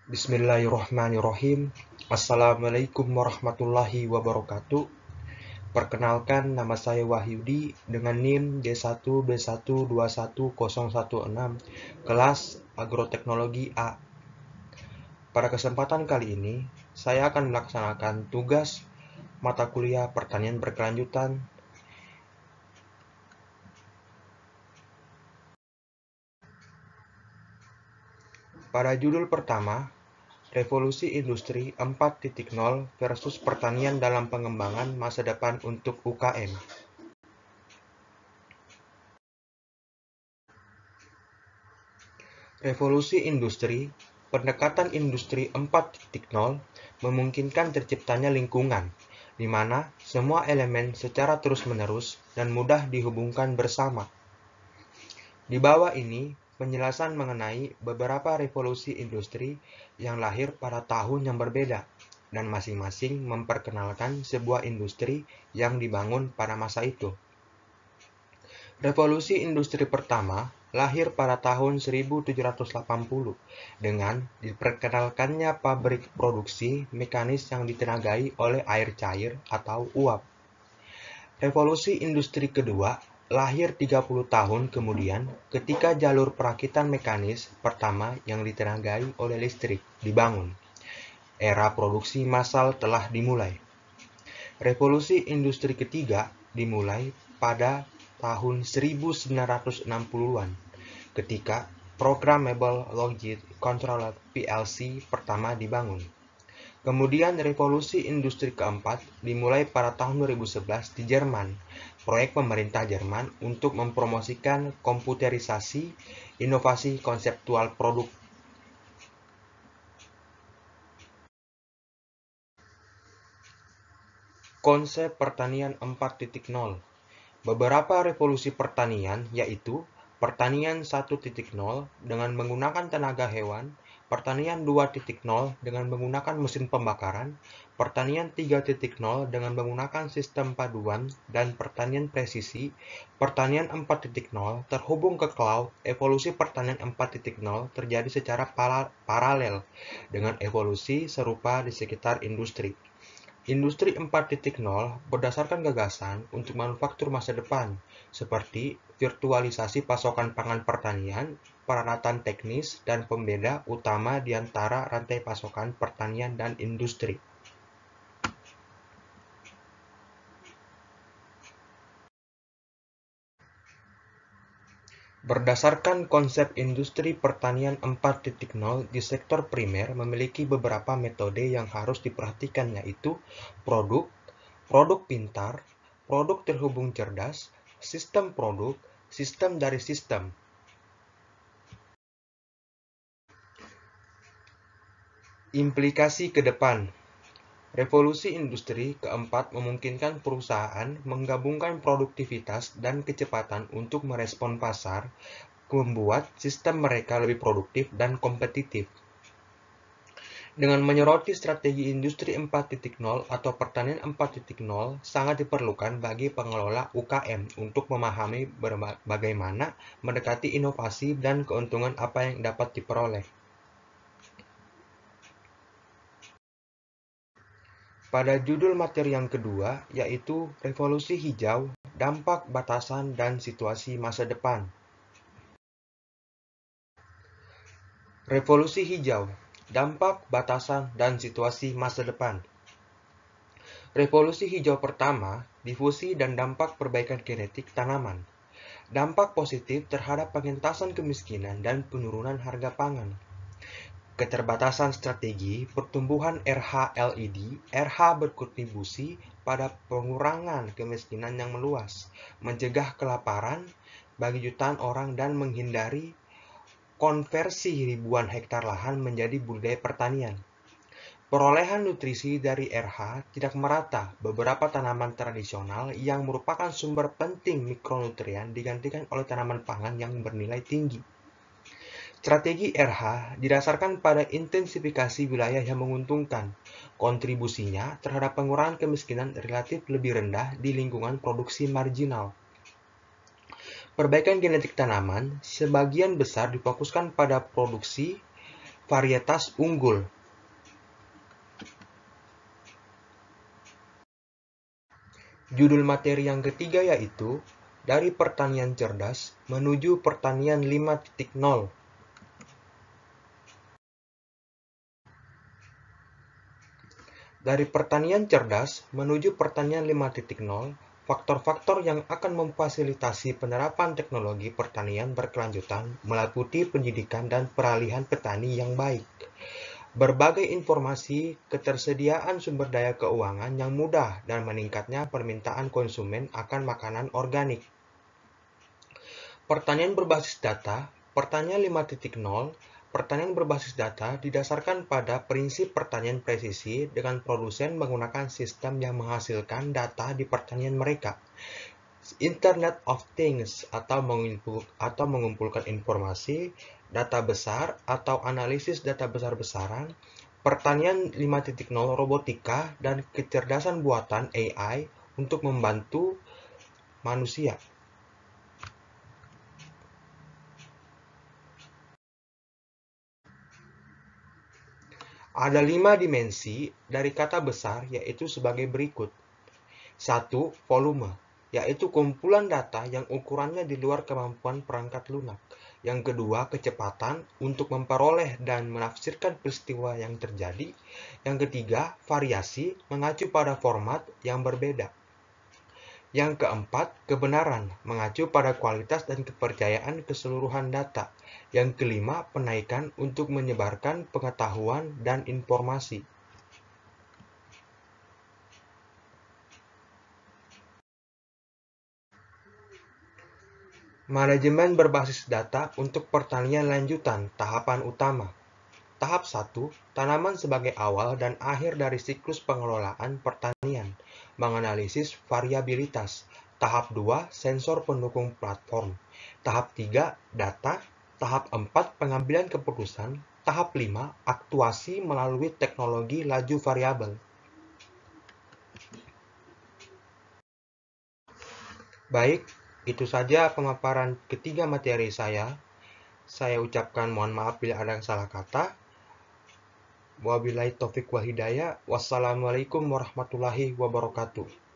Bismillahirrohmanirrohim. Assalamualaikum warahmatullahi wabarakatuh. Perkenalkan, nama saya Wahyudi dengan NIM D1B121016, kelas Agroteknologi A. Pada kesempatan kali ini, saya akan melaksanakan tugas mata kuliah pertanian berkelanjutan. Pada judul pertama, Revolusi Industri 4.0 versus Pertanian dalam Pengembangan Masa Depan untuk UKM. Revolusi industri, pendekatan industri 4.0 memungkinkan terciptanya lingkungan, di mana semua elemen secara terus-menerus dan mudah dihubungkan bersama. Di bawah ini, penjelasan mengenai beberapa revolusi industri yang lahir pada tahun yang berbeda, dan masing-masing memperkenalkan sebuah industri yang dibangun pada masa itu. Revolusi industri pertama lahir pada tahun 1780 dengan diperkenalkannya pabrik produksi mekanis yang ditenagai oleh air cair atau uap. Revolusi industri kedua lahir 30 tahun kemudian ketika jalur perakitan mekanis pertama yang ditenagai oleh listrik dibangun. Era produksi massal telah dimulai. Revolusi industri ketiga dimulai pada tahun 1960-an ketika Programmable Logic Controller (PLC) pertama dibangun. Kemudian revolusi industri keempat dimulai pada tahun 2011 di Jerman. Proyek pemerintah Jerman untuk mempromosikan komputerisasi inovasi konseptual produk. Konsep pertanian 4.0. Beberapa revolusi pertanian yaitu pertanian 1.0 dengan menggunakan tenaga hewan, pertanian 2.0 dengan menggunakan mesin pembakaran, pertanian 3.0 dengan menggunakan sistem paduan, dan pertanian presisi. Pertanian 4.0 terhubung ke cloud. Evolusi pertanian 4.0 terjadi secara paralel dengan evolusi serupa di sekitar industri. Industri 4.0 berdasarkan gagasan untuk manufaktur masa depan, seperti virtualisasi pasokan pangan pertanian, peralatan teknis, dan pembeda utama di antara rantai pasokan pertanian dan industri. Berdasarkan konsep industri pertanian 4.0 di sektor primer memiliki beberapa metode yang harus diperhatikan, yaitu produk, produk pintar, produk terhubung cerdas, sistem produk, sistem dari sistem. Implikasi ke depan. Revolusi industri keempat memungkinkan perusahaan menggabungkan produktivitas dan kecepatan untuk merespon pasar, membuat sistem mereka lebih produktif dan kompetitif. Dengan menyoroti strategi industri 4.0 atau pertanian 4.0 sangat diperlukan bagi pengelola UKM untuk memahami bagaimana mendekati inovasi dan keuntungan apa yang dapat diperoleh. Pada judul materi yang kedua, yaitu Revolusi Hijau, Dampak, Batasan, dan Situasi Masa Depan. Revolusi Hijau, Dampak, Batasan, dan Situasi Masa Depan. Revolusi hijau pertama, difusi dan dampak perbaikan genetik tanaman. Dampak positif terhadap pengentasan kemiskinan dan penurunan harga pangan. Keterbatasan strategi pertumbuhan RH-LED. RH berkontribusi pada pengurangan kemiskinan yang meluas, mencegah kelaparan bagi jutaan orang, dan menghindari konversi ribuan hektar lahan menjadi budidaya pertanian. Perolehan nutrisi dari RH tidak merata. Beberapa tanaman tradisional yang merupakan sumber penting mikronutrien digantikan oleh tanaman pangan yang bernilai tinggi. Strategi RH didasarkan pada intensifikasi wilayah yang menguntungkan. Kontribusinya terhadap pengurangan kemiskinan relatif lebih rendah di lingkungan produksi marginal. Perbaikan genetik tanaman sebagian besar difokuskan pada produksi varietas unggul. Judul materi yang ketiga yaitu dari pertanian cerdas menuju pertanian 5.0. Dari pertanian cerdas menuju pertanian 5.0, faktor-faktor yang akan memfasilitasi penerapan teknologi pertanian berkelanjutan meliputi pendidikan dan peralihan petani yang baik. Berbagai informasi, ketersediaan sumber daya keuangan yang mudah, dan meningkatnya permintaan konsumen akan makanan organik. Pertanian berbasis data, pertanian 5.0, pertanian berbasis data didasarkan pada prinsip pertanian presisi dengan produsen menggunakan sistem yang menghasilkan data di pertanian mereka. Internet of Things atau mengumpulkan informasi, data besar atau analisis data besar-besaran, pertanian 5.0 robotika, dan kecerdasan buatan AI untuk membantu manusia. Ada 5 dimensi dari kata besar yaitu sebagai berikut. 1. Volume, yaitu kumpulan data yang ukurannya di luar kemampuan perangkat lunak. Yang kedua, kecepatan untuk memperoleh dan menafsirkan peristiwa yang terjadi. Yang ketiga, variasi mengacu pada format yang berbeda. Yang keempat, kebenaran mengacu pada kualitas dan kepercayaan keseluruhan data. Yang kelima, penaikan untuk menyebarkan pengetahuan dan informasi. Manajemen berbasis data untuk pertanian lanjutan, tahapan utama. Tahap 1, tanaman sebagai awal dan akhir dari siklus pengelolaan pertanian, menganalisis variabilitas. Tahap 2, sensor pendukung platform. Tahap 3, data. Tahap 4, pengambilan keputusan. Tahap 5, aktuasi melalui teknologi laju variabel. Baik, itu saja pemaparan ketiga materi saya. Saya ucapkan mohon maaf bila ada yang salah kata. Wabillahi taufik wal hidayah. Wassalamualaikum warahmatullahi wabarakatuh.